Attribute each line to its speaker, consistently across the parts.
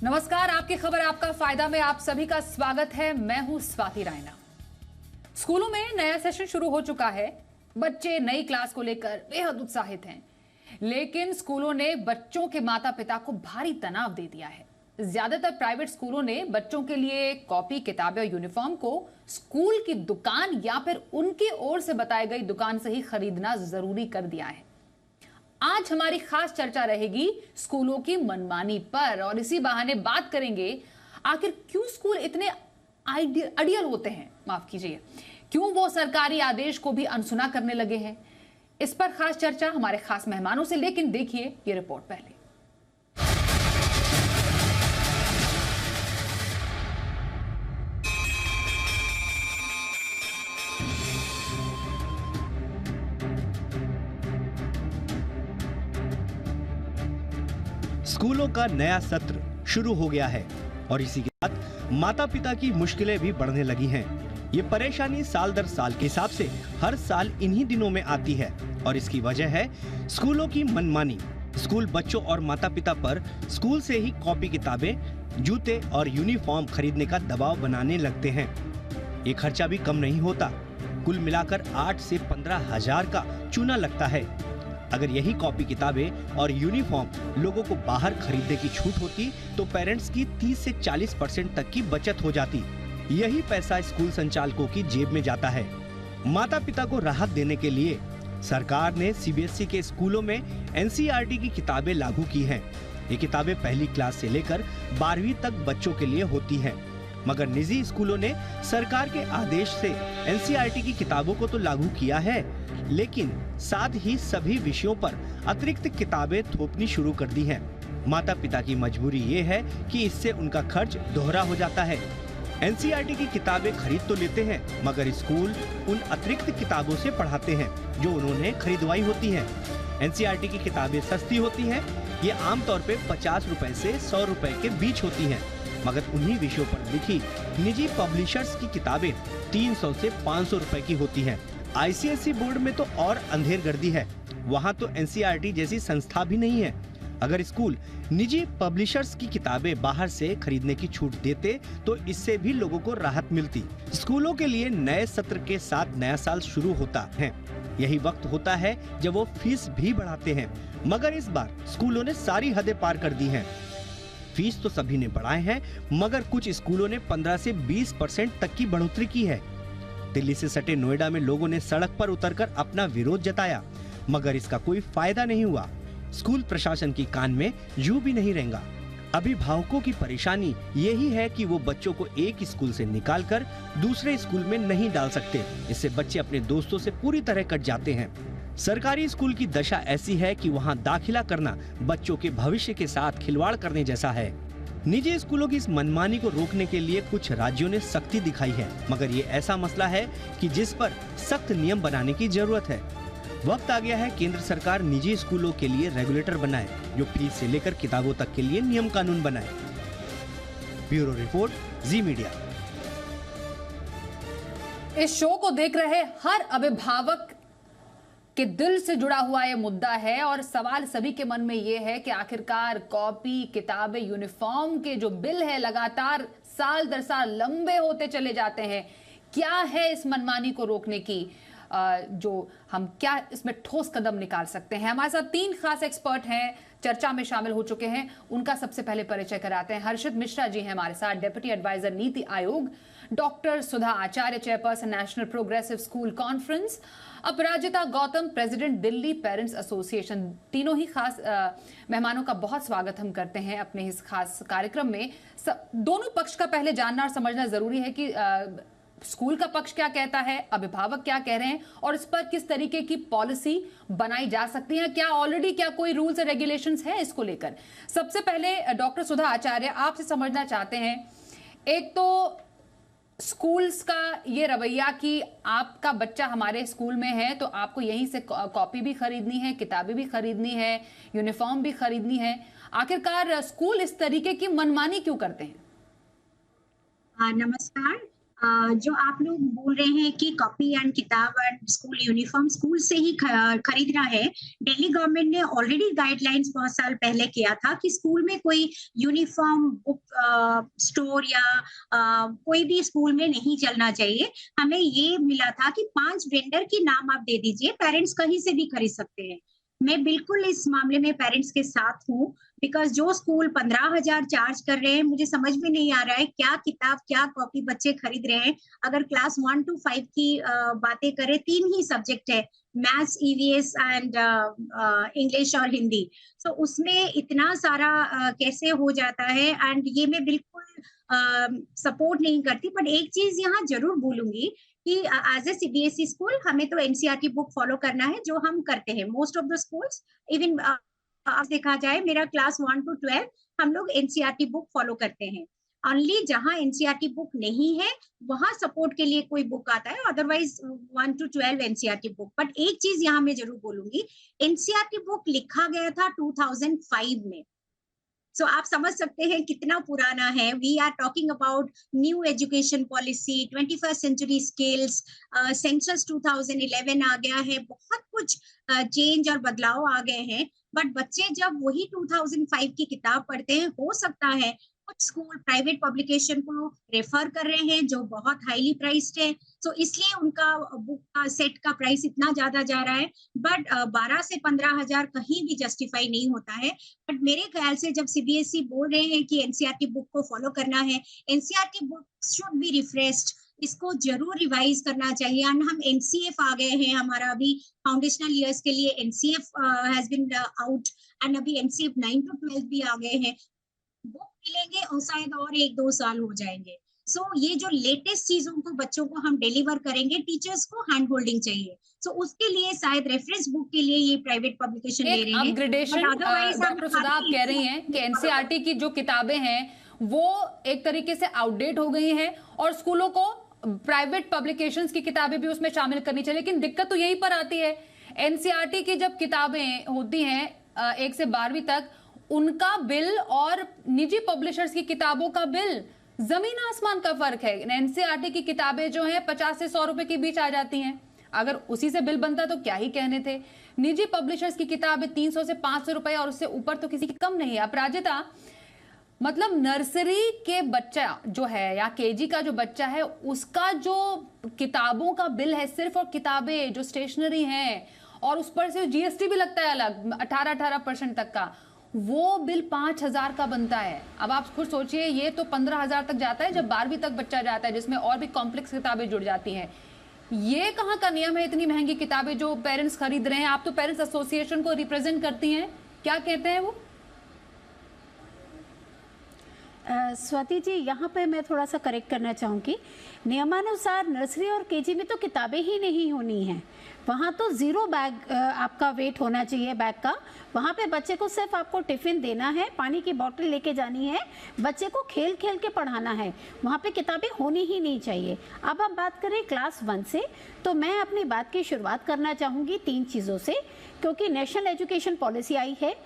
Speaker 1: नमस्कार, आपकी खबर आपका फायदा में आप सभी का स्वागत है। मैं हूं स्वाति रायना। स्कूलों में नया सेशन शुरू हो चुका है। बच्चे नई क्लास को लेकर बेहद उत्साहित हैं, लेकिन स्कूलों ने बच्चों के माता पिता को भारी तनाव दे दिया है। ज्यादातर प्राइवेट स्कूलों ने बच्चों के लिए कॉपी, किताबें और यूनिफॉर्म को स्कूल की दुकान या फिर उनकी ओर से बताई गई दुकान से ही खरीदना जरूरी कर दिया है। आज हमारी खास चर्चा रहेगी स्कूलों की मनमानी पर, और इसी बहाने बात करेंगे आखिर क्यों स्कूल इतने अड़ियल होते हैं, माफ कीजिए, क्यों वो सरकारी आदेश को भी अनसुना करने लगे हैं। इस पर खास चर्चा हमारे खास मेहमानों से, लेकिन देखिए ये रिपोर्ट पहले।
Speaker 2: स्कूलों का नया सत्र शुरू हो गया है और इसी के साथ माता पिता की मुश्किलें भी बढ़ने लगी हैं। ये परेशानी साल दर साल के हिसाब से हर साल इन्हीं दिनों में आती है और इसकी वजह है स्कूलों की मनमानी। स्कूल बच्चों और माता पिता पर स्कूल से ही कॉपी, किताबें, जूते और यूनिफॉर्म खरीदने का दबाव बनाने लगते हैं। ये खर्चा भी कम नहीं होता, कुल मिलाकर 8 से 15 हजार का चूना लगता है। अगर यही कॉपी, किताबें और यूनिफॉर्म लोगों को बाहर खरीदने की छूट होती तो पेरेंट्स की 30 से 40% तक की बचत हो जाती। यही पैसा स्कूल संचालकों की जेब में जाता है। माता पिता को राहत देने के लिए सरकार ने सीबीएसई के स्कूलों में एनसीईआरटी की किताबें लागू की हैं। ये किताबें पहली क्लास से लेकर 12वीं तक बच्चों के लिए होती हैं। मगर निजी स्कूलों ने सरकार के आदेश से एनसीईआरटी की किताबों को तो लागू किया है, लेकिन साथ ही सभी विषयों पर अतिरिक्त किताबें थोपनी शुरू कर दी हैं। माता पिता की मजबूरी ये है कि इससे उनका खर्च दोहरा हो जाता है। एनसीईआरटी की किताबें खरीद तो लेते हैं, मगर स्कूल उन अतिरिक्त किताबों से पढ़ाते हैं जो उन्होंने खरीदवाई होती हैं। एनसीईआरटी की किताबें सस्ती होती हैं, ये आमतौर पे 50 रुपए से 100 रुपए के बीच होती हैं, मगर उन्हीं विषयों पर लिखी निजी पब्लिशर्स की किताबें 300 से 500 रुपए की होती हैं। आईसीएसई बोर्ड में तो और अंधेरगर्दी है, वहाँ तो एनसीईआरटी जैसी संस्था भी नहीं है। अगर स्कूल निजी पब्लिशर्स की किताबें बाहर से खरीदने की छूट देते तो इससे भी लोगों को राहत मिलती। स्कूलों के लिए नए सत्र के साथ नया साल शुरू होता है। यही वक्त होता है जब वो फीस भी बढ़ाते हैं, मगर इस बार स्कूलों ने सारी हदें पार कर दी हैं। फीस तो सभी ने बढ़ाए हैं, मगर कुछ स्कूलों ने 15 से 20% तक की बढ़ोतरी की है। दिल्ली से सटे नोएडा में लोगों ने सड़क पर उतरकर अपना विरोध जताया, मगर इसका कोई फायदा नहीं हुआ। स्कूल प्रशासन की कान में यूं भी नहीं रहेगा। अभिभावकों की परेशानी यही है कि वो बच्चों को एक स्कूल से निकालकर दूसरे स्कूल में नहीं डाल सकते। इससे बच्चे अपने दोस्तों से पूरी तरह कट जाते हैं। सरकारी स्कूल की दशा ऐसी है कि वहाँ दाखिला करना बच्चों के भविष्य के साथ खिलवाड़ करने जैसा है। निजी स्कूलों की इस मनमानी को रोकने के लिए कुछ राज्यों ने सख्ती दिखाई है, मगर ये ऐसा मसला है कि जिस पर सख्त नियम बनाने की जरूरत है। वक्त आ गया है केंद्र सरकार निजी स्कूलों के लिए रेगुलेटर बनाए, जो फीस से लेकर किताबों तक के लिए नियम कानून बनाए। ब्यूरो रिपोर्ट, जी मीडिया।
Speaker 1: इस शो को देख रहे हर अभिभावक के दिल से जुड़ा हुआ ये मुद्दा है, और सवाल सभी के मन में ये है कि आखिरकार कॉपी, किताबें, यूनिफॉर्म के जो बिल है लगातार साल दर साल लंबे होते चले जाते हैं। क्या है इस मनमानी को रोकने की जो हम क्या इसमें ठोस कदम निकाल सकते हैं? हमारे साथ 3 खास एक्सपर्ट हैं, चर्चा में शामिल हो चुके हैं। उनका सबसे पहले परिचय कराते हैं। हर्षित मिश्रा जी हैं हमारे साथ, deputy adviser NITI Aayog. Doctor Sudha Acharya, chairperson national progressive school conference. Aparajita Gautam, president Delhi parents association. तीनों ही खास मेहमानों का बहुत स्वागत हम करते हैं अपने इस खास कार्यक्रम में। दोनों पक्ष का पहले जानना और समझना जरूरी है कि स्कूल का पक्ष क्या कहता है, अभिभावक क्या कह रहे हैं, और इस पर किस तरीके की पॉलिसी बनाई जा सकती है। क्या ऑलरेडी क्या कोई रूल्स एंड रेगुलेशंस है इसको लेकर? सबसे पहले डॉक्टर सुधा आचार्य, आपसे समझना चाहते हैं, एक तो स्कूल्स का ये रवैया कि आपका बच्चा हमारे स्कूल में है तो आपको यहीं से कॉपी भी खरीदनी है, किताबें भी खरीदनी है, यूनिफॉर्म भी खरीदनी है। आखिरकार स्कूल इस तरीके की मनमानी क्यों करते हैं?
Speaker 3: नमस्कार। जो आप लोग बोल रहे हैं कि कॉपी एंड किताब एंड स्कूल यूनिफॉर्म स्कूल से ही खरीदना है, दिल्ली गवर्नमेंट ने ऑलरेडी गाइडलाइंस बहुत साल पहले किया था कि स्कूल में कोई यूनिफॉर्म बुक स्टोर या कोई भी स्कूल में नहीं चलना चाहिए। हमें ये मिला था कि 5 वेंडर के नाम आप दे दीजिए, पेरेंट्स कहीं से भी खरीद सकते हैं। मैं बिल्कुल इस मामले में पेरेंट्स के साथ हूँ, बिकॉज़ जो स्कूल 15,000 चार्ज कर रहे हैं, मुझे समझ में नहीं आ रहा है क्या किताब, क्या कॉपी बच्चे खरीद रहे हैं। अगर क्लास 1 टू 5 की बातें करें, 3 ही सब्जेक्ट है, मैथ्स, ईवीएस एंड इंग्लिश और हिंदी। तो उसमें इतना सारा कैसे हो जाता है, एंड ये मैं बिल्कुल सपोर्ट नहीं करती। बट एक चीज़ यहाँ ज़रूर बोलूँगी कि एज़ अ सीबीएसई स्कूल हमें तो एनसीईआरटी बुक फॉलो करना है, जो हम करते हैं। Most of the schools, even आज देखा जाए मेरा क्लास 1 टू 12 हम लोग एनसीईआरटी बुक फॉलो करते हैं। ओनली जहाँ एनसीईआरटी बुक नहीं है, वहाँ सपोर्ट के लिए कोई बुक आता है, otherwise 1 to 12 NCERT book. But एक चीज़ यहाँ मैं ज़रूर बोलूँगी, एनसीईआरटी बुक लिखा गया था 2005 में। सो आप समझ सकते हैं कितना पुराना है। We are talking about new education policy, 21st century skills, census 2011 आ गया है, बहुत कुछ चेंज और बदलाव आ गए हैं। बट बच्चे जब वही 2005 की किताब पढ़ते हैं, हो सकता है कुछ स्कूल प्राइवेट पब्लिकेशन को रेफर कर रहे हैं जो बहुत हाईली प्राइस्ड है, तो इसलिए उनका बुक का सेट का प्राइस इतना ज्यादा जा रहा है। बट 12 से 15,000 कहीं भी जस्टिफाई नहीं होता है। बट मेरे ख्याल से जब सीबीएसई बोल रहे हैं कि एनसीईआरटी बुक को फॉलो करना है, NCERT book should be refreshed, इसको जरूर रिवाइज करना चाहिए। एंड हम एनसीएफ आ गए हैं, हमारा अभी फाउंडेशनल ईयर्स के लिए NCF has been out, and अभी एनसीएफ 9 टू 12 भी आ गए हैं। बुक मिलेंगे और शायद और 1-2 साल हो जाएंगे। सो ये जो लेटेस्ट चीजों को बच्चों को हम डिलीवर करेंगे, टीचर्स को हैंड होल्डिंग चाहिए। सो उसके लिए शायद रेफरेंस बुक के लिए ये प्राइवेट पब्लिकेशन ले रहे हैं।
Speaker 1: अपग्रेडेशन, डॉक्टर सुधा आप कह रही हैं कि एनसीईआरटी की जो किताबें हैं वो एक तरीके से आउटडेट हो गई हैं और स्कूलों को प्राइवेट पब्लिकेशंस की किताबें भी उसमें शामिल करनी चाहिए। लेकिन दिक्कत तो यही पर आती है, एनसीईआरटी की जब किताबें होती हैं 1 से 12वीं तक, उनका बिल और निजी पब्लिशर्स की किताबों का बिल जमीन आसमान का फर्क है। एनसीईआरटी की किताबें जो हैं 50 से 100 रुपए के बीच आ जाती हैं। अगर उसी से बिल बनता तो क्या ही कहने थे। निजी पब्लिशर्स की किताबें 300 से 500 रुपए और उससे ऊपर तो किसी की कम नहीं है। अपराजिता, मतलब नर्सरी के बच्चा जो है या केजी का जो बच्चा है, उसका जो किताबों का बिल है सिर्फ, और किताबें जो स्टेशनरी हैं, और उस पर से जीएसटी भी लगता है अलग 18% तक का, वो बिल 5,000 का बनता है। अब आप खुद सोचिए, ये तो 15,000 तक जाता है जब 12वीं तक बच्चा जाता है, जिसमें और भी कॉम्प्लेक्स किताबें जुड़ जाती हैं। ये कहाँ का नियम है, इतनी महंगी किताबें जो पेरेंट्स खरीद रहे हैं? आप तो पेरेंट्स एसोसिएशन को रिप्रेजेंट करती हैं, क्या कहते हैं वो?
Speaker 4: स्वाति जी, यहाँ पे मैं थोड़ा सा करेक्ट करना चाहूँगी। नियमानुसार नर्सरी और केजी में तो किताबें ही नहीं होनी हैं, वहाँ तो ज़ीरो बैग आपका वेट होना चाहिए बैग का। वहाँ पे बच्चे को सिर्फ आपको टिफ़िन देना है, पानी की बोतल लेके जानी है, बच्चे को खेल खेल के पढ़ाना है, वहाँ पे किताबें होनी ही नहीं चाहिए। अब हम बात करें क्लास 1 से, तो मैं अपनी बात की शुरुआत करना चाहूँगी 3 चीज़ों से, क्योंकि नेशनल एजुकेशन पॉलिसी आई है,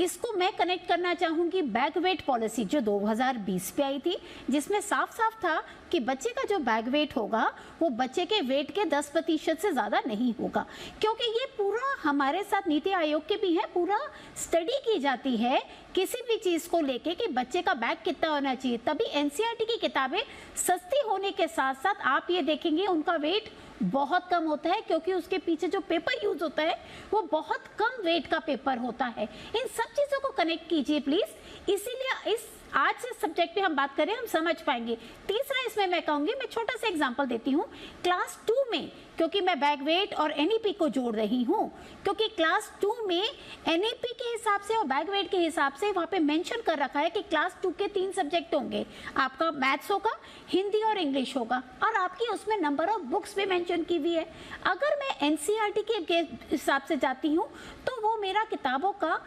Speaker 4: इसको मैं कनेक्ट करना चाहूँगी बैग वेट पॉलिसी जो 2020 पे आई थी, जिसमें साफ साफ था कि बच्चे का जो बैग वेट होगा वो बच्चे के वेट के 10% से ज़्यादा नहीं होगा। क्योंकि ये पूरा हमारे साथ नीति आयोग के भी है, पूरा स्टडी की जाती है किसी भी चीज़ को लेके कि बच्चे का बैग कितना होना चाहिए। तभी एनसीईआरटी की किताबें सस्ती होने के साथ साथ आप ये देखेंगे उनका वेट बहुत कम होता है, क्योंकि उसके पीछे जो पेपर यूज होता है वो बहुत कम वेट का पेपर होता है। इन सब चीज़ों को कनेक्ट कीजिए प्लीज़, इसीलिए इस आज से सब्जेक्ट पे हम बात करें हम समझ पाएंगे। तीसरा इसमें मैं कहूँगी, मैं छोटा सा एग्जांपल देती हूँ क्लास 2 में, क्योंकि मैं बैग वेट और एनईपी को जोड़ रही हूँ, क्योंकि क्लास 2 में एनईपी के हिसाब से और बैग वेट के हिसाब से वहाँ पे मेंशन कर रखा है कि क्लास 2 के 3 सब्जेक्ट होंगे, आपका मैथ्स होगा, हिंदी और इंग्लिश होगा, और आपकी उसमें नंबर ऑफ बुक्स भी मेंशन की हुई है। अगर मैं एनसीईआरटी के हिसाब से जाती हूँ तो वो मेरा किताबों का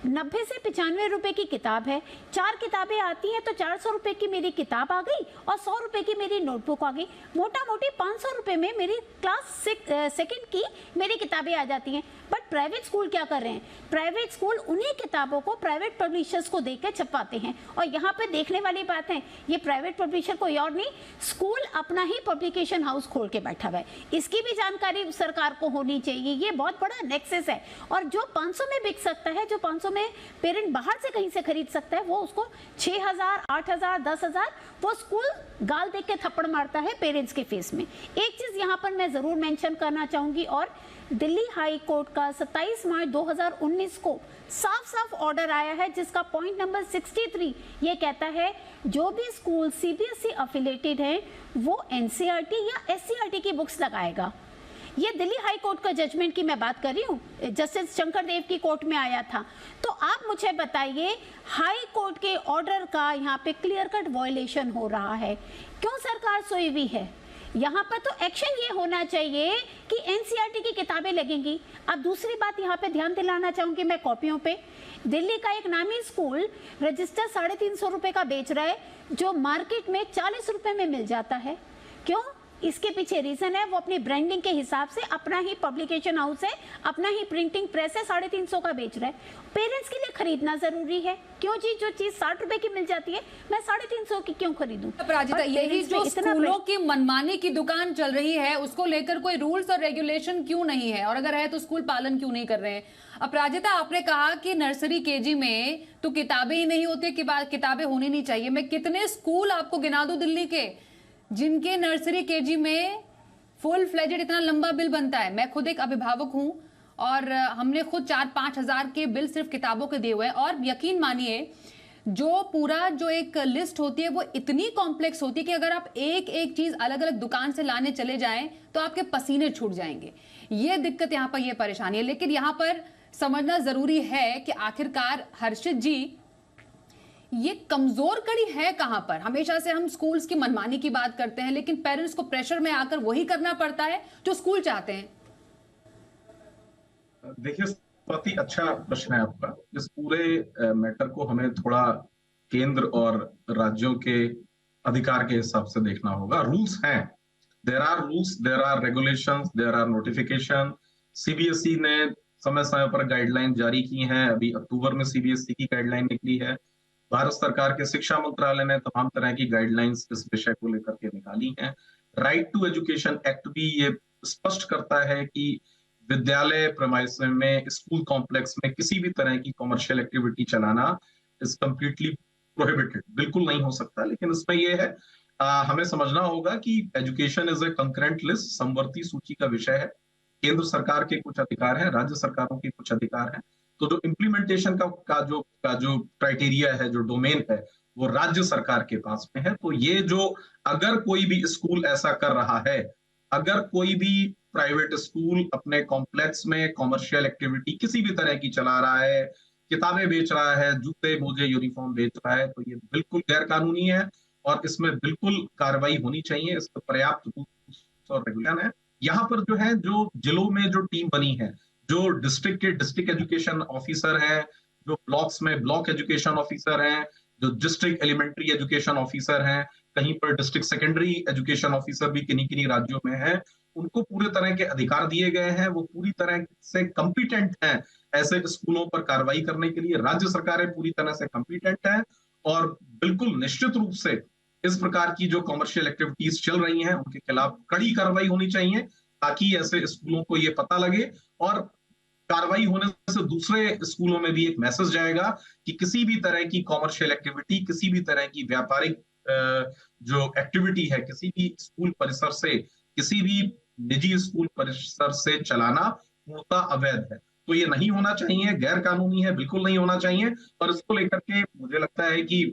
Speaker 4: 90 से 95 रुपए की किताब है, 4 किताबें आती हैं तो 400 रुपए की मेरी किताब आ गई और 100 रुपए की मेरी नोटबुक आ गई। मोटा मोटी 500 रुपए में मेरी क्लास सेकंड की मेरी किताबें आ जाती हैं। बट प्राइवेट स्कूल क्या कर रहे हैं, प्राइवेट स्कूल उन्हीं किताबों को प्राइवेट पब्लिशर्स को देकर छपवाते हैं। और यहाँ पे देखने वाली बात है, ये प्राइवेट पब्लिशर कोई और नहीं, स्कूल अपना ही पब्लिकेशन हाउस खोल के बैठा हुआ है। इसकी भी जानकारी सरकार को होनी चाहिए। ये बहुत बड़ा नेक्सस है। और जो 500 में बिक सकता है, जो 500 में पेरेंट बाहर से कहीं से खरीद सकता है, वो उसको 6000, 8000, 10,000 वो स्कूल गाल देख के थप्पड़ मारता है पेरेंट्स के फेस में। एक चीज यहाँ पर मैं जरूर मेंशन करना चाहूंगी, और दिल्ली हाई कोर्ट का 27 मार्च 2019 को साफ साफ ऑर्डर आया है, जिसका पॉइंट नंबर 63 ये कहता है जो भी स्कूल सीबीएसई अफिलिएटेड है वो एनसीईआरटी या एससीईआरटी की बुक्स लगाएगा। ये दिल्ली हाई कोर्ट का जजमेंट की मैं बात कर रही हूँ, जस्टिस शंकर देव की कोर्ट में आया था। तो आप मुझे बताइए, हाई कोर्ट के ऑर्डर का यहाँ पे क्लियर कट वायलेशन हो रहा है, क्यों सरकार सोई हुई है? यहाँ पर तो एक्शन ये होना चाहिए कि एनसीईआरटी की किताबें लगेंगी। अब दूसरी बात यहाँ पे ध्यान दिलाना चाहूंगी मैं कॉपियों पे। दिल्ली का एक नामी स्कूल रजिस्टर 350 रुपए का बेच रहा है, जो मार्केट में 40 रुपए में मिल जाता है। क्यों? इसके पीछे रीजन है, वो अपनी ब्रांडिंग के हिसाब से अपना ही पब्लिकेशन हाउस है, अपना ही प्रिंटिंग प्रेस है, 350 का बेच रहा है। पेरेंट्स के लिए खरीदना जरूरी है। क्यों जी, जो चीज 60 रुपए की मिल जाती है मैं 350 की क्यों खरीदूं?
Speaker 1: अपराजिता, यही जो स्कूलों की मनमानी की दुकान चल रही है, उसको लेकर कोई रूल्स और रेगुलेशन क्यों नहीं है, और अगर है तो स्कूल पालन क्यों नहीं कर रहे हैं? अपराजिता, आपने कहा कि नर्सरी केजी में तो किताबें ही नहीं होती, कि किताबें होनी नहीं चाहिए। मैं कितने स्कूल आपको गिना दूं दिल्ली के जिनके नर्सरी केजी में फुल फ्लेजेड इतना लंबा बिल बनता है। मैं खुद एक अभिभावक हूं और हमने खुद 4-5 हजार के बिल सिर्फ किताबों के दिए हुए हैं। और यकीन मानिए, जो पूरा जो एक लिस्ट होती है वो इतनी कॉम्प्लेक्स होती है कि अगर आप एक एक चीज अलग अलग दुकान से लाने चले जाएं तो आपके पसीने छूट जाएंगे। ये दिक्कत यहाँ पर, ये परेशानी है। लेकिन यहाँ पर समझना जरूरी है कि आखिरकार हर्षित जी, ये कमजोर कड़ी है कहां पर? हमेशा से हम स्कूल्स की मनमानी की बात करते हैं, लेकिन पेरेंट्स को प्रेशर में आकर वही करना पड़ता है जो स्कूल चाहते हैं।
Speaker 5: देखिए, बहुत ही अच्छा प्रश्न है आपका। इस पूरे मैटर को हमें थोड़ा केंद्र और राज्यों के अधिकार के हिसाब से देखना होगा। रूल्स हैं, there are rules, there are regulations, there are notification. CBSE ने समय समय पर गाइडलाइन जारी की हैं। अभी अक्टूबर में सीबीएसई की गाइडलाइन निकली है। भारत सरकार के शिक्षा मंत्रालय ने तमाम तरह की गाइडलाइंस इस विषय को लेकर के निकाली हैं। राइट टू एजुकेशन एक्ट भी ये स्पष्ट करता है कि विद्यालय प्रेमाइस में, स्कूल कॉम्प्लेक्स में किसी भी तरह की कॉमर्शियल एक्टिविटी चलाना इज कंप्लीटली प्रोहिबिटेड, बिल्कुल नहीं हो सकता। लेकिन इसमें यह है, हमें समझना होगा कि education is a concurrent list, समवर्ती सूची का विषय है। केंद्र सरकार के कुछ अधिकार हैं, राज्य सरकारों के कुछ अधिकार हैं। तो जो इम्प्लीमेंटेशन का जो क्राइटेरिया है, जो डोमेन है, वो राज्य सरकार के पास में है। तो ये जो, अगर कोई भी स्कूल ऐसा कर रहा है, अगर कोई भी प्राइवेट स्कूल अपने कॉम्प्लेक्स में कॉमर्शियल एक्टिविटी किसी भी तरह की चला रहा है, किताबें बेच रहा है, जूते मोजे यूनिफॉर्म बेच रहा है, तो ये बिल्कुल गैर कानूनी है और इसमें बिल्कुल कार्रवाई होनी चाहिए। इस पर पर्याप्त रूल्स और रेगुलेशन है। यहाँ पर जो है, जो जिलों में जो टीम बनी है, जो डिस्ट्रिक्ट के डिस्ट्रिक्ट एजुकेशन ऑफिसर हैं, जो ब्लॉक्स में ब्लॉक एजुकेशन ऑफिसर हैं, जो डिस्ट्रिक्ट एलिमेंट्री एजुकेशन ऑफिसर हैं, कहीं पर डिस्ट्रिक्ट सेकेंडरी एजुकेशन ऑफिसर भी किन्हीं किन्हीं राज्यों में हैं, उनको पूरे तरह के अधिकार दिए गए हैं। वो पूरी तरह से कॉम्पिटेंट हैं ऐसे स्कूलों पर कार्रवाई करने के लिए। राज्य सरकारें पूरी तरह से कॉम्पिटेंट हैं और बिल्कुल निश्चित रूप से इस प्रकार की जो कॉमर्शियल एक्टिविटीज चल रही हैं, उनके खिलाफ कड़ी कार्रवाई होनी चाहिए, ताकि ऐसे स्कूलों को ये पता लगे और कार्रवाई होने से दूसरे स्कूलों में भी एक मैसेज जाएगा कि किसी भी तरह की कॉमर्शियल एक्टिविटी, किसी भी तरह की व्यापारिक जो एक्टिविटी है, किसी भी स्कूल परिसर से, किसी भी निजी स्कूल परिसर से चलाना पूर्णतः अवैध है। तो ये नहीं होना चाहिए, गैर कानूनी है, बिल्कुल नहीं होना चाहिए। और इसको लेकर के मुझे लगता है कि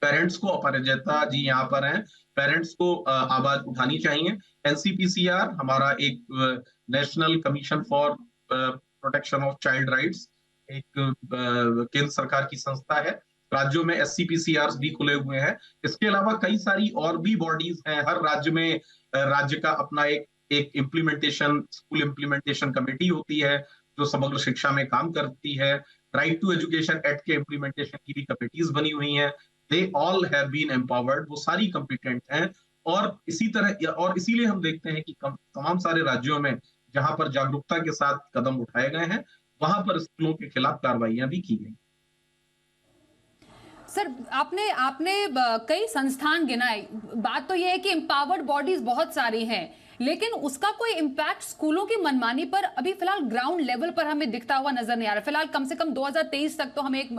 Speaker 5: पेरेंट्स को, अपराजिता जी यहाँ पर हैं, पेरेंट्स को आवाज उठानी चाहिए। एनसीपीसीआर हमारा एक national commission for protection of child rights, एक केंद्र सरकार की संस्था है। राज्यों में एससीपीसीआर भी खुले हुए हैं। इसके अलावा कई सारी और भी बॉडीज हैं। हर राज्य में राज्य का अपना एक इम्प्लीमेंटेशन, स्कूल इम्प्लीमेंटेशन कमेटी होती है जो समग्र शिक्षा में काम करती है। राइट टू एजुकेशन एक्ट के इम्प्लीमेंटेशन की भी कमिटीज बनी हुई हैं, they all have been empowered, वो सारी कॉम्पिटेंट हैं। और इसी तरह और इसीलिए हम देखते हैं कि तमाम सारे राज्यों में जहां पर जागरूकता के साथ कदम उठाए गए हैं, वहां पर स्कूलों के खिलाफ कार्रवाइयां भी की गई।
Speaker 1: सर, आपने कई संस्थान गिनाए, बात तो यह है कि एम्पावर्ड बॉडीज बहुत सारी हैं, लेकिन उसका कोई इम्पैक्ट स्कूलों की मनमानी पर अभी फिलहाल ग्राउंड लेवल पर हमें दिखता हुआ नजर नहीं आ रहा। फिलहाल कम से कम 2023 तक तो हमें एक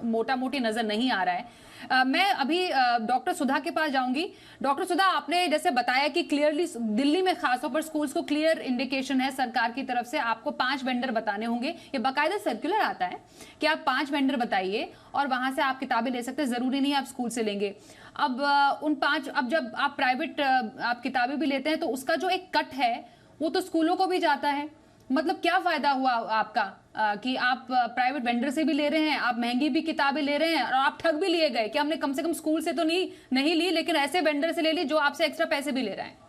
Speaker 1: मोटा मोटी नजर नहीं आ रहा है। मैं अभी डॉक्टर सुधा के पास जाऊंगी। डॉक्टर सुधा, आपने जैसे बताया कि क्लियरली दिल्ली में खासतौर पर स्कूल्स को क्लियर इंडिकेशन है सरकार की तरफ से, आपको 5 वेंडर बताने होंगे, ये बाकायदा सर्कुलर आता है कि आप 5 वेंडर बताइए और वहां से आप किताबें ले सकते हैं, जरूरी नहीं आप स्कूल से लेंगे। अब उन 5, अब जब आप प्राइवेट आप किताबें भी लेते हैं तो उसका जो एक कट है वो तो स्कूलों को भी जाता है। मतलब क्या फायदा हुआ आपका कि आप प्राइवेट वेंडर से भी ले रहे हैं, आप महंगी भी किताबें ले रहे हैं और आप ठग भी लिए गए कि हमने कम से कम स्कूल से तो नहीं ली, लेकिन ऐसे वेंडर से ले ली जो आपसे एक्स्ट्रा पैसे भी ले रहे हैं।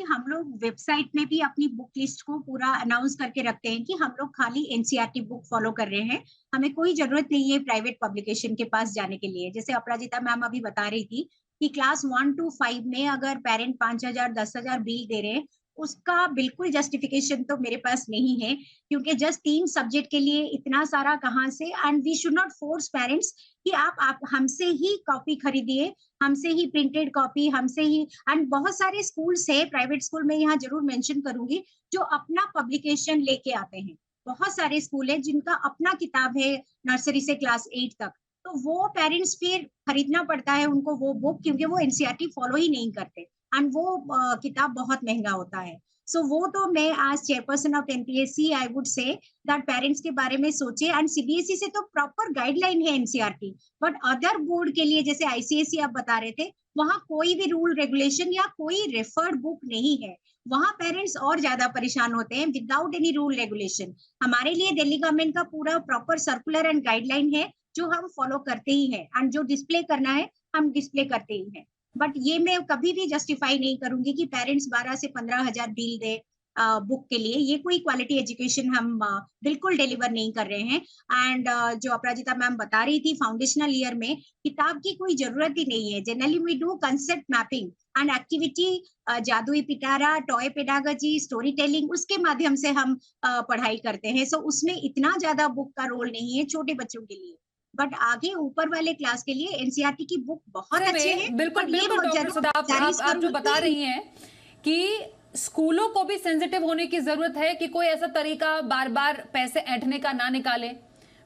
Speaker 3: हम लोग वेबसाइट में भी अपनी बुक लिस्ट को पूरा अनाउंस करके रखते हैं कि हम लोग खाली एनसीईआरटी बुक फॉलो कर रहे हैं, हमें कोई जरूरत नहीं है प्राइवेट पब्लिकेशन के पास जाने के लिए। जैसे अपराजिता मैम अभी बता रही थी कि क्लास 1 to 5 में अगर पेरेंट 5,000 10,000 बिल दे रहे हैं, उसका बिल्कुल जस्टिफिकेशन तो मेरे पास नहीं है, क्योंकि जस्ट 3 सब्जेक्ट के लिए इतना सारा कहाँ से। And we should not force parents कि आप हमसे ही कॉपी खरीदिए, हमसे ही प्रिंटेड कॉपी, हमसे ही। एंड बहुत सारे स्कूल्स है, प्राइवेट स्कूल में यहाँ जरूर मेंशन करूंगी, जो अपना पब्लिकेशन लेके आते हैं। बहुत सारे स्कूल है जिनका अपना किताब है नर्सरी से क्लास 8 तक, तो वो पेरेंट्स फिर खरीदना पड़ता है उनको वो बुक, क्योंकि वो एनसीईआरटी फॉलो ही नहीं करते एंड वो किताब बहुत महंगा होता है। सो वो तो मैं आज chairperson of NPSC I would say that parents के बारे में सोचे। एंड सीबीएसई से तो प्रॉपर गाइडलाइन है एनसीईआरटी, बट अदर बोर्ड के लिए जैसे आईसीएसई आप बता रहे थे, वहां कोई भी रूल रेगुलेशन या कोई रेफर्ड बुक नहीं है। वहां पेरेंट्स और ज्यादा परेशान होते हैं विदाउट एनी रूल रेगुलेशन। हमारे लिए दिल्ली गवर्नमेंट का पूरा प्रॉपर सर्कुलर एंड गाइडलाइन है जो हम फॉलो करते ही हैं, एंड जो डिस्प्ले करना है हम डिस्प्ले करते ही हैं। बट ये मैं कभी भी जस्टिफाई नहीं करूंगी कि पेरेंट्स 12 से 15,000 बिल दे बुक के लिए। ये कोई क्वालिटी एजुकेशन हम बिल्कुल डिलीवर नहीं कर रहे हैं। एंड जो अपराजिता मैम बता रही थी, फाउंडेशनल ईयर में किताब की कोई जरूरत ही नहीं है। Generally we do concept mapping and activity, जादुई पिटारा, टॉय पेडागोजी, स्टोरी टेलिंग, उसके माध्यम से हम पढ़ाई करते हैं। सो उसमें इतना ज्यादा बुक का रोल नहीं है छोटे बच्चों के लिए, बट आगे ऊपर वाले क्लास के लिए एनसीईआरटी की बुक बहुत अच्छे हैं।
Speaker 1: बिल्कुल डॉक्टर सुधा, आप जो बता रही हैं कि स्कूलों को भी सेंसिटिव होने की जरूरत है कि कोई ऐसा तरीका बार बार पैसे ऐंठने का ना निकाले।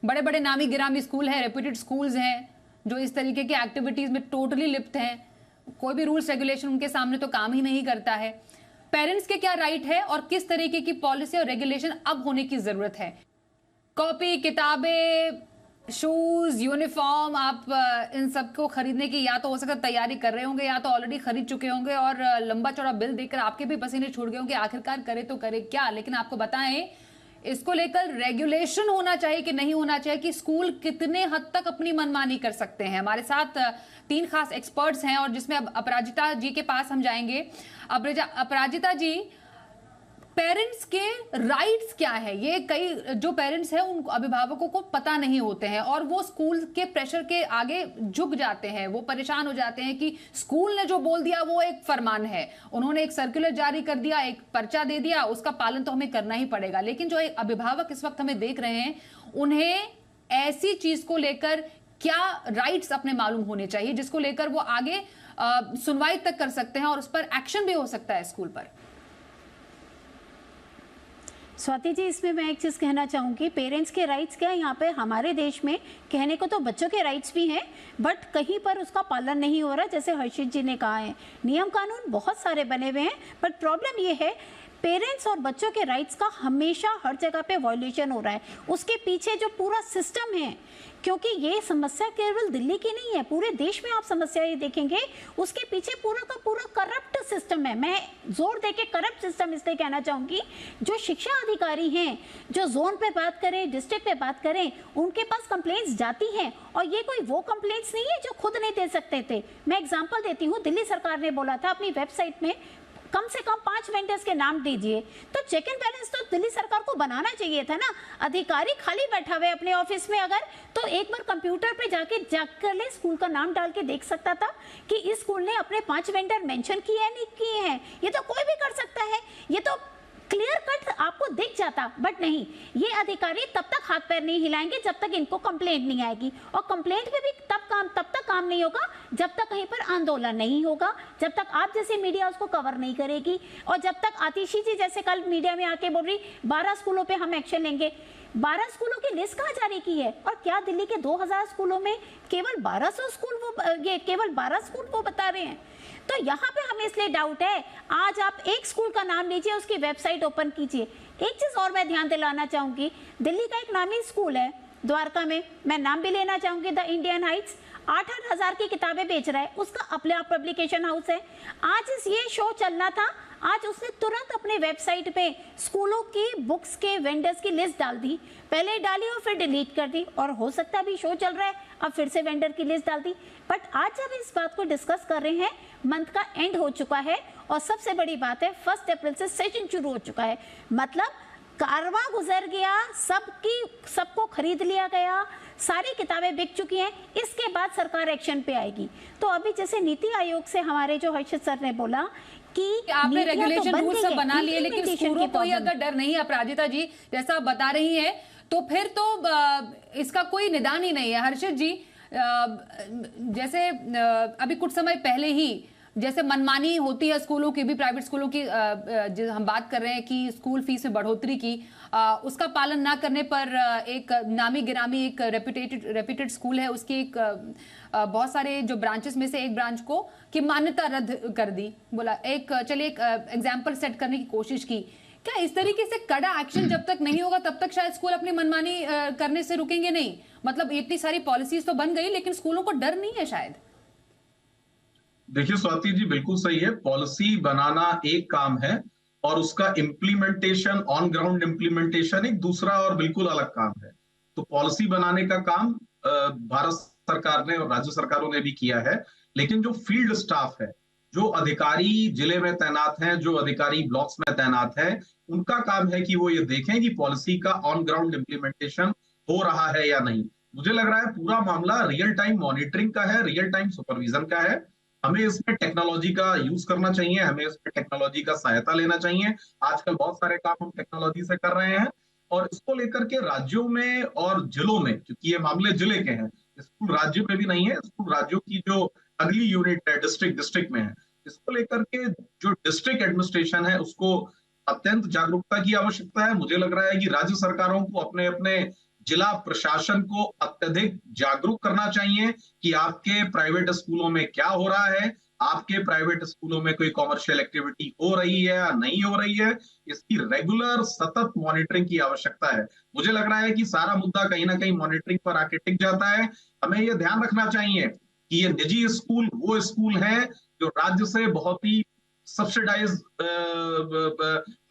Speaker 1: बड़े बड़े नामी गिरामी स्कूल हैं, रेप्यूटेड स्कूल्स हैं जो इस तरीके की एक्टिविटीज में टोटली लिप्त हैं, कोई भी रूल्स रेगुलेशन उनके सामने तो काम ही नहीं करता है। पेरेंट्स के क्या राइट है और किस तरीके की पॉलिसी और रेगुलेशन अब होने की जरूरत है? कॉपी, किताबें, शूज, यूनिफॉर्म, आप इन सबको खरीदने की या तो हो सकता है तैयारी कर रहे होंगे या तो ऑलरेडी खरीद चुके होंगे, और लंबा चौड़ा बिल देखकर आपके भी पसीने छूट गए होंगे आखिरकार करे तो करे क्या। लेकिन आपको बताएं, इसको लेकर रेगुलेशन होना चाहिए कि नहीं होना चाहिए, कि स्कूल कितने हद तक अपनी मनमानी कर सकते हैं। हमारे साथ 3 खास एक्सपर्ट्स हैं और जिसमें अब अपराजिता जी के पास हम जाएंगे। अपराजिता जी, पेरेंट्स के राइट्स क्या है? ये कई जो पेरेंट्स हैं उन अभिभावकों को पता नहीं होते हैं और वो स्कूल के प्रेशर के आगे झुक जाते हैं, वो परेशान हो जाते हैं कि स्कूल ने जो बोल दिया वो एक फरमान है, उन्होंने एक सर्कुलर जारी कर दिया, एक पर्चा दे दिया, उसका पालन तो हमें करना ही पड़ेगा। लेकिन जो एक अभिभावक इस वक्त हमें देख रहे हैं, उन्हें ऐसी चीज को लेकर क्या राइट्स अपने मालूम होने चाहिए जिसको लेकर वो आगे सुनवाई तक कर सकते हैं और उस पर एक्शन भी हो सकता है स्कूल पर।
Speaker 4: स्वाति जी, इसमें मैं एक चीज़ कहना चाहूँगी, पेरेंट्स के राइट्स क्या है यहाँ पे हमारे देश में, कहने को तो बच्चों के राइट्स भी हैं बट कहीं पर उसका पालन नहीं हो रहा। जैसे हर्षित जी ने कहा है, नियम कानून बहुत सारे बने हुए हैं बट प्रॉब्लम ये है पेरेंट्स और बच्चों के राइट्स का हमेशा हर जगह पे वायलेशन हो रहा है। उसके पीछे जो पूरा सिस्टम है, क्योंकि ये समस्या केवल दिल्ली की नहीं है, पूरे देश में आप समस्या ये देखेंगे, उसके पीछे पूरा का पूरा करप्ट सिस्टम है। मैं जोर देके करप्ट सिस्टम इसलिए कहना चाहूँगी, जो शिक्षा अधिकारी हैं, जो जोन पे बात करें, डिस्ट्रिक्ट पे बात करें, उनके पास कंप्लेंट्स जाती हैं और ये कोई वो कंप्लेंट्स नहीं है जो खुद नहीं दे सकते थे। मैं एग्जाम्पल देती हूँ, दिल्ली सरकार ने बोला था अपनी वेबसाइट में कम से कम 5 वेंडर्स के नाम दीजिए। तो चेक एंड बैलेंस तो दिल्ली सरकार को बनाना चाहिए था ना। अधिकारी खाली बैठा हुआ है अपने ऑफिस में, अगर तो एक बार कंप्यूटर पे जाकर ले स्कूल का नाम डाल के देख सकता था कि इस स्कूल ने अपने 5 वेंडर मेंशन किए हैं नहीं किए हैं। ये तो कोई भी कर सकता है, ये तो क्लियर कट आपको दिख जाता। बट नहीं, ये अधिकारी तब तक हाथ पैर नहीं हिलाएंगे जब तक इनको कंप्लेंट नहीं आएगी, और कंप्लेंट पे भी तब तक काम नहीं होगा जब तक कहीं पर आंदोलन नहीं होगा, जब तक आप जैसे मीडिया उसको कवर नहीं करेगी, और जब तक आतिशी जी जैसे कल मीडिया में आके बोल रही 12 स्कूलों पे हम एक्शन लेंगे। 12 स्कूलों की लिस्ट कहाँ जारी की है? और क्या दिल्ली के 2000 स्कूलों में केवल 1200 स्कूल केवल 12 स्कूल वो बता रहे हैं? तो यहाँ पे हमें इसलिए डाउट है। आज आप एक स्कूल का नाम लीजिए, उसकी वेबसाइट ओपन कीजिए। एक चीज और मैं ध्यान दिलाना चाहूंगी, दिल्ली का एक नामी स्कूल है द्वारका में, मैं नाम भी लेना चाहूंगी, द इंडियन हाइट्स, 8-8 हजार की किताबें बेच रहा है, उसका अपने आप पब्लिकेशन हाउस है। आज ये शो चलना था, आज उसने तुरंत अपने वेबसाइट पे स्कूलों की बुक्स के वेंडर्स की लिस्ट डाल दी, पहले डाली और फिर डिलीट कर दी, और हो सकता है अभी शो चल रहा है अब फिर से वेंडर की लिस्ट डाल दी। बट आज जब इस बात को डिस्कस कर रहे हैं, मंथ का एंड हो चुका है, और सबसे बड़ी बात है 1 अप्रैल से सेशन शुरू हो चुका है, मतलब कारवां गुजर गया, सबको खरीद लिया गया, सारी किताबें बिक चुकी हैं। इसके बाद सरकार एक्शन पे आएगी। तो अभी जैसे नीति आयोग से हमारे जो हर्षित सर ने बोला कि
Speaker 1: आपने रेगुलेशन
Speaker 4: तो
Speaker 1: रूल सब बना लिए, लेकिन स्कूलों को ही अगर डर नहीं है, अपराजिता जी जैसा आप बता रही हैं, तो फिर तो इसका कोई निदान ही नहीं है। हर्षित जी, जैसे अभी कुछ समय पहले ही जैसे मनमानी होती है स्कूलों की भी, प्राइवेट स्कूलों की हम बात कर रहे हैं कि स्कूल फीस में बढ़ोतरी की, उसका पालन ना करने पर एक नामी गिरामी एक रेप्यूटेड स्कूल है, उसकी एक बहुत सारे जो ब्रांचेस में से एक ब्रांच को की मान्यता रद्द कर दी। बोला चलिए एक एग्जाम्पल सेट करने की कोशिश की। क्या इस तरीके से कड़ा एक्शन जब तक नहीं होगा तब तक शायद स्कूल अपनी मनमानी करने से रुकेंगे नहीं? मतलब इतनी सारी पॉलिसीज तो बन गई, लेकिन स्कूलों को डर नहीं है शायद।
Speaker 5: देखिए स्वाति जी, बिल्कुल सही है, पॉलिसी बनाना एक काम है और उसका इम्प्लीमेंटेशन, ऑन ग्राउंड इम्प्लीमेंटेशन एक दूसरा और बिल्कुल अलग काम है। तो पॉलिसी बनाने का काम भारत सरकार ने और राज्य सरकारों ने भी किया है, लेकिन जो फील्ड स्टाफ है, जो अधिकारी जिले में तैनात हैं, जो अधिकारी ब्लॉक्स में तैनात हैं, उनका काम है कि वो ये देखें कि पॉलिसी का ऑन ग्राउंड इम्प्लीमेंटेशन हो रहा है या नहीं। मुझे लग रहा है पूरा मामला रियल टाइम मॉनिटरिंग का है, रियल टाइम सुपरविजन का है। हमें इसमें टेक्नोलॉजी का यूज करना चाहिए, हमें इसमें टेक्नोलॉजी का सहायता लेना चाहिए। आजकल बहुत सारे काम हम टेक्नोलॉजी से कर रहे हैं, और इसको लेकर के राज्यों में और जिलों में, क्योंकि ये मामले जिले के हैं, स्कूल राज्य में भी नहीं है, स्कूल राज्यों की जो अगली यूनिट है डिस्ट्रिक्ट में है, इसको लेकर के जो डिस्ट्रिक्ट एडमिनिस्ट्रेशन है उसको अत्यंत जागरूकता की आवश्यकता है। मुझे लग रहा है कि राज्य सरकारों को अपने अपने जिला प्रशासन को अत्यधिक जागरूक करना चाहिए कि आपके प्राइवेट स्कूलों में क्या हो रहा है, आपके प्राइवेट स्कूलों में कोई कॉमर्शियल एक्टिविटी हो रही है या नहीं हो रही है, इसकी रेगुलर सतत मॉनिटरिंग की आवश्यकता है। मुझे लग रहा है कि सारा मुद्दा कहीं ना कहीं मॉनिटरिंग पर आके टिक जाता है। हमें यह ध्यान रखना चाहिए कि ये निजी स्कूल वो स्कूल हैं जो राज्य से बहुत ही सब्सिडाइज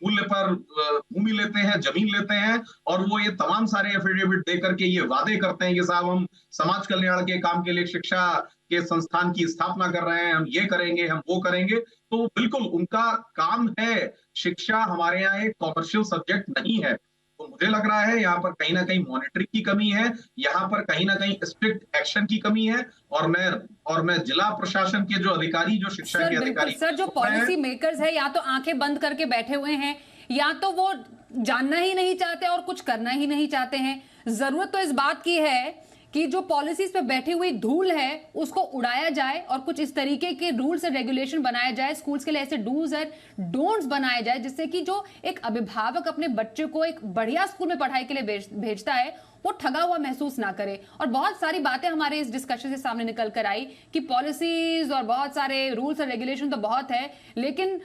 Speaker 5: मूल्य पर भूमि लेते हैं, जमीन लेते हैं, और वो ये तमाम सारे एफिडेविट दे करके ये वादे करते हैं कि साहब हम समाज कल्याण के काम के लिए शिक्षा के संस्थान की स्थापना कर रहे हैं, हम ये करेंगे, हम वो करेंगे। तो बिल्कुल उनका काम है, शिक्षा हमारे यहाँ एक कॉमर्शियल सब्जेक्ट नहीं है। तो मुझे लग रहा है यहाँ पर कहीं ना कहीं मॉनिटरिंग की कमी है, यहाँ पर कहीं ना कहीं स्ट्रिक्ट एक्शन की कमी है, और मैं जिला प्रशासन के जो अधिकारी, जो शिक्षा के अधिकारी,
Speaker 1: सर जो पॉलिसी मेकर्स है, या तो आंखें बंद करके बैठे हुए हैं, या तो वो जानना ही नहीं चाहते और कुछ करना ही नहीं चाहते हैं। जरूरत तो इस बात की है कि जो पॉलिसीज पे बैठी हुई धूल है उसको उड़ाया जाए, और कुछ इस तरीके के रूल्स एंड रेगुलेशन बनाया जाए, स्कूल्स के लिए ऐसे डूज एंड डोंट्स बनाए जाए, जिससे कि जो एक अभिभावक अपने बच्चे को एक बढ़िया स्कूल में पढ़ाई के लिए भेजता है वो ठगा हुआ महसूस ना करे। और बहुत सारी बातें हमारे इस डिस्कशन से सामने निकल कर आई कि पॉलिसीज और बहुत सारे रूल्स एंड रेगुलेशन तो बहुत है, लेकिन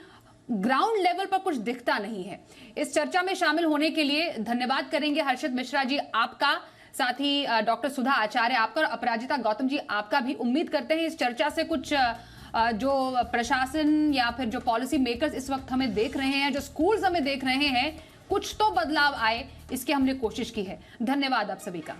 Speaker 1: ग्राउंड लेवल पर कुछ दिखता नहीं है। इस चर्चा में शामिल होने के लिए धन्यवाद करेंगे हर्षित मिश्रा जी आपका, साथ ही डॉक्टर सुधा आचार्य आपका, और अपराजिता गौतम जी आपका भी। उम्मीद करते हैं इस चर्चा से कुछ जो प्रशासन या फिर जो पॉलिसी मेकर्स इस वक्त हमें देख रहे हैं, जो स्कूल्स हमें देख रहे हैं, कुछ तो बदलाव आए, इसकी हमने कोशिश की है। धन्यवाद आप सभी का।